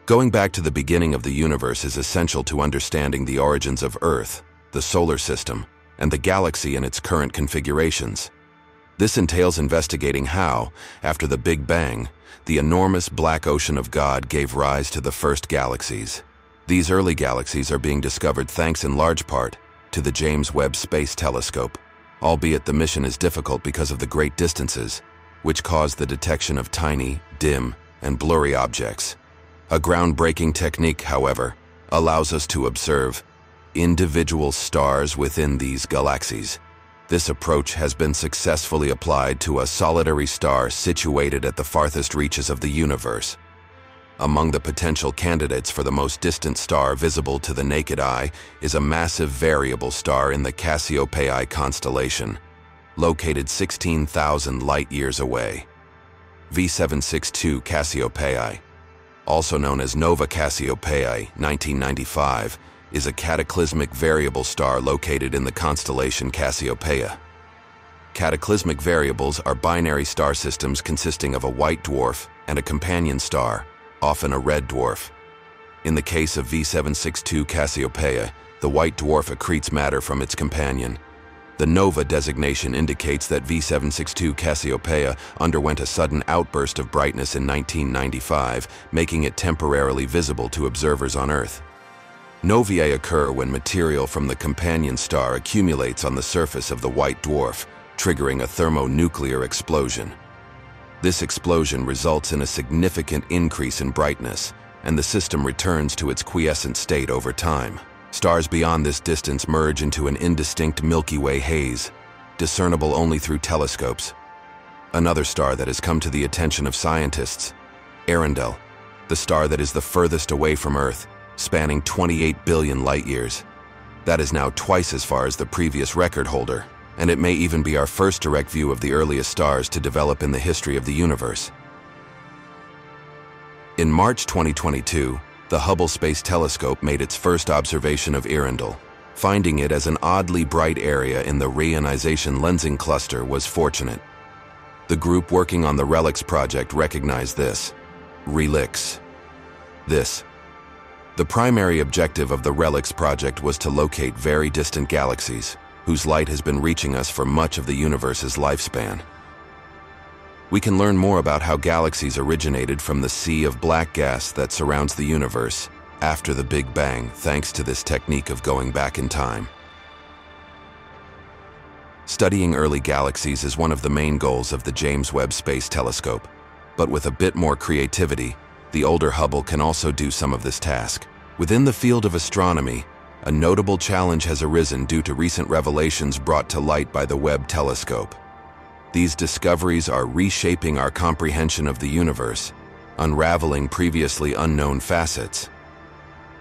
Going back to the beginning of the universe is essential to understanding the origins of Earth, the solar system, and the galaxy in its current configurations. This entails investigating how, after the Big Bang, the enormous black ocean of God gave rise to the first galaxies. These early galaxies are being discovered thanks in large part to the James Webb Space Telescope, albeit the mission is difficult because of the great distances, which cause the detection of tiny, dim, and blurry objects. A groundbreaking technique, however, allows us to observe individual stars within these galaxies. This approach has been successfully applied to a solitary star situated at the farthest reaches of the universe. Among the potential candidates for the most distant star visible to the naked eye is a massive variable star in the Cassiopeia constellation, located 16,000 light-years away. V762 Cassiopeia, also known as Nova Cassiopeia 1995, is a cataclysmic variable star located in the constellation Cassiopeia. Cataclysmic variables are binary star systems consisting of a white dwarf and a companion star, often a red dwarf. In the case of V762 Cassiopeia, the white dwarf accretes matter from its companion. The nova designation indicates that V762 Cassiopeia underwent a sudden outburst of brightness in 1995, making it temporarily visible to observers on Earth. Novae occur when material from the companion star accumulates on the surface of the white dwarf, triggering a thermonuclear explosion. This explosion results in a significant increase in brightness, and the system returns to its quiescent state over time. Stars beyond this distance merge into an indistinct Milky Way haze, discernible only through telescopes. Another star that has come to the attention of scientists, Earendel, the star that is the furthest away from Earth, spanning 28 billion light-years. That is now twice as far as the previous record holder, and it may even be our first direct view of the earliest stars to develop in the history of the universe. In March 2022, the Hubble Space Telescope made its first observation of Earendel. Finding it as an oddly bright area in the reionization lensing cluster was fortunate. The group working on the RELIX project recognized this. RELIX. The primary objective of the RELIX project was to locate very distant galaxies, whose light has been reaching us for much of the universe's lifespan. We can learn more about how galaxies originated from the sea of black gas that surrounds the universe after the Big Bang, thanks to this technique of going back in time. Studying early galaxies is one of the main goals of the James Webb Space Telescope, but with a bit more creativity, the older Hubble can also do some of this task. Within the field of astronomy, a notable challenge has arisen due to recent revelations brought to light by the Webb telescope. These discoveries are reshaping our comprehension of the universe, unraveling previously unknown facets.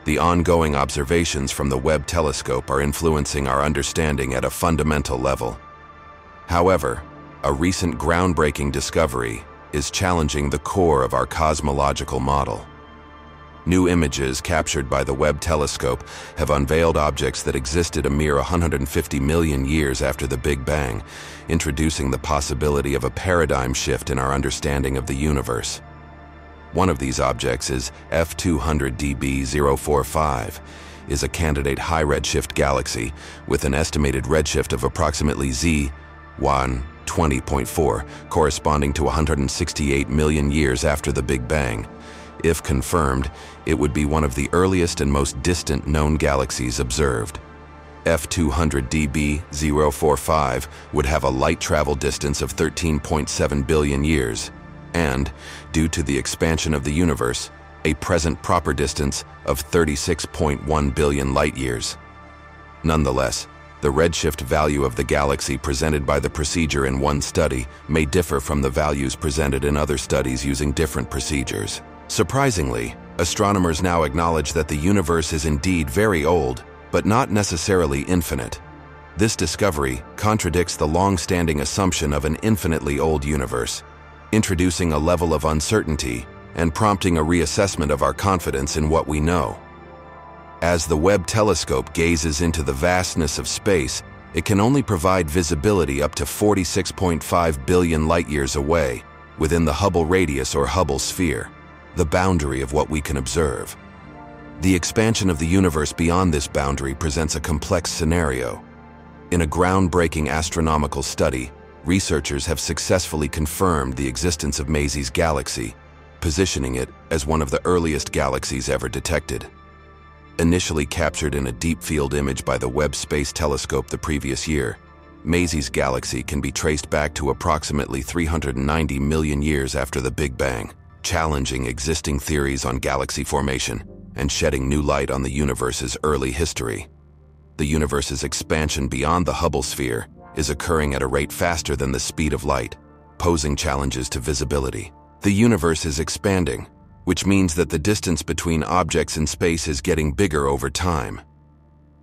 The ongoing observations from the Webb telescope are influencing our understanding at a fundamental level. However, a recent groundbreaking discovery is challenging the core of our cosmological model. New images captured by the Webb telescope have unveiled objects that existed a mere 150 million years after the Big Bang, introducing the possibility of a paradigm shift in our understanding of the universe. One of these objects is F200DB045, is a candidate high redshift galaxy with an estimated redshift of approximately Z120.4, corresponding to 168 million years after the Big Bang. If confirmed, it would be one of the earliest and most distant known galaxies observed. F200DB045 would have a light travel distance of 13.7 billion years, and, due to the expansion of the universe, a present proper distance of 36.1 billion light-years. Nonetheless, the redshift value of the galaxy presented by the procedure in one study may differ from the values presented in other studies using different procedures. Surprisingly, astronomers now acknowledge that the universe is indeed very old, but not necessarily infinite. This discovery contradicts the long-standing assumption of an infinitely old universe, introducing a level of uncertainty and prompting a reassessment of our confidence in what we know. As the Webb telescope gazes into the vastness of space, it can only provide visibility up to 46.5 billion light-years away, within the Hubble radius or Hubble sphere. the boundary of what we can observe. The expansion of the universe beyond this boundary presents a complex scenario. In a groundbreaking astronomical study, researchers have successfully confirmed the existence of Maisie's galaxy, positioning it as one of the earliest galaxies ever detected. Initially captured in a deep-field image by the Webb Space Telescope the previous year, Maisie's galaxy can be traced back to approximately 390 million years after the Big Bang, challenging existing theories on galaxy formation and shedding new light on the universe's early history. The universe's expansion beyond the Hubble sphere is occurring at a rate faster than the speed of light, posing challenges to visibility. The universe is expanding, which means that the distance between objects in space is getting bigger over time.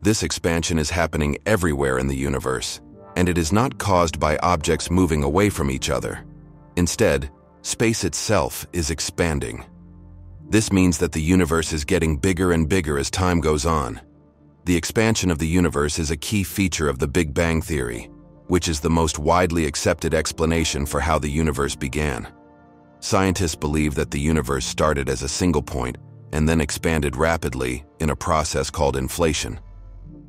This expansion is happening everywhere in the universe, and it is not caused by objects moving away from each other. Instead, space itself is expanding. This means that the universe is getting bigger and bigger as time goes on. The expansion of the universe is a key feature of the Big Bang theory, which is the most widely accepted explanation for how the universe began. Scientists believe that the universe started as a single point and then expanded rapidly in a process called inflation.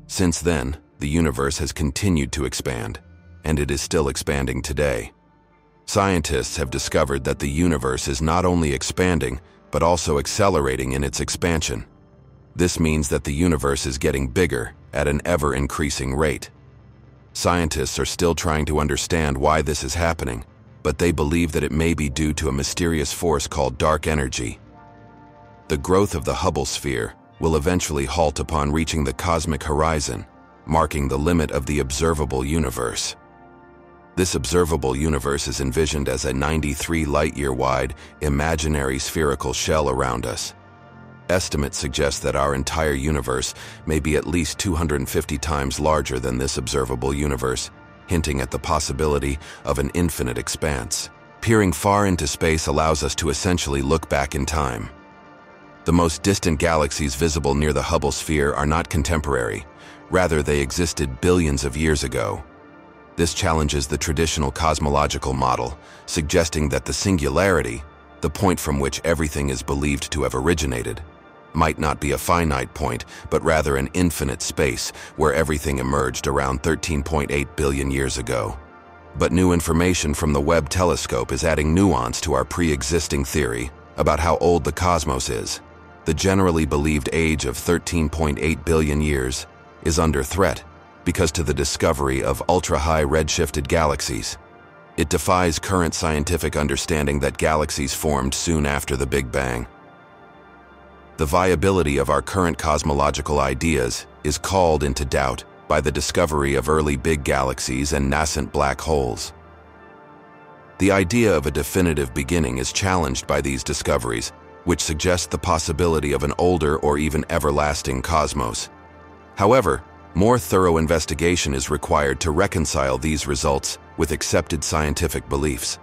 Since then, the universe has continued to expand, and it is still expanding today. Scientists have discovered that the universe is not only expanding, but also accelerating in its expansion. This means that the universe is getting bigger at an ever-increasing rate. Scientists are still trying to understand why this is happening, but they believe that it may be due to a mysterious force called dark energy. The growth of the Hubble sphere will eventually halt upon reaching the cosmic horizon, marking the limit of the observable universe. This observable universe is envisioned as a 93 light-year-wide, imaginary spherical shell around us. Estimates suggest that our entire universe may be at least 250 times larger than this observable universe, hinting at the possibility of an infinite expanse. Peering far into space allows us to essentially look back in time. The most distant galaxies visible near the Hubble sphere are not contemporary. Rather, they existed billions of years ago. This challenges the traditional cosmological model, suggesting that the singularity, the point from which everything is believed to have originated, might not be a finite point, but rather an infinite space where everything emerged around 13.8 billion years ago. But new information from the Webb telescope is adding nuance to our pre-existing theory about how old the cosmos is. The generally believed age of 13.8 billion years is under threat because to the discovery of ultra-high redshifted galaxies. It defies current scientific understanding that galaxies formed soon after the Big Bang. The viability of our current cosmological ideas is called into doubt by the discovery of early big galaxies and nascent black holes. The idea of a definitive beginning is challenged by these discoveries, which suggest the possibility of an older or even everlasting cosmos. However, more thorough investigation is required to reconcile these results with accepted scientific beliefs.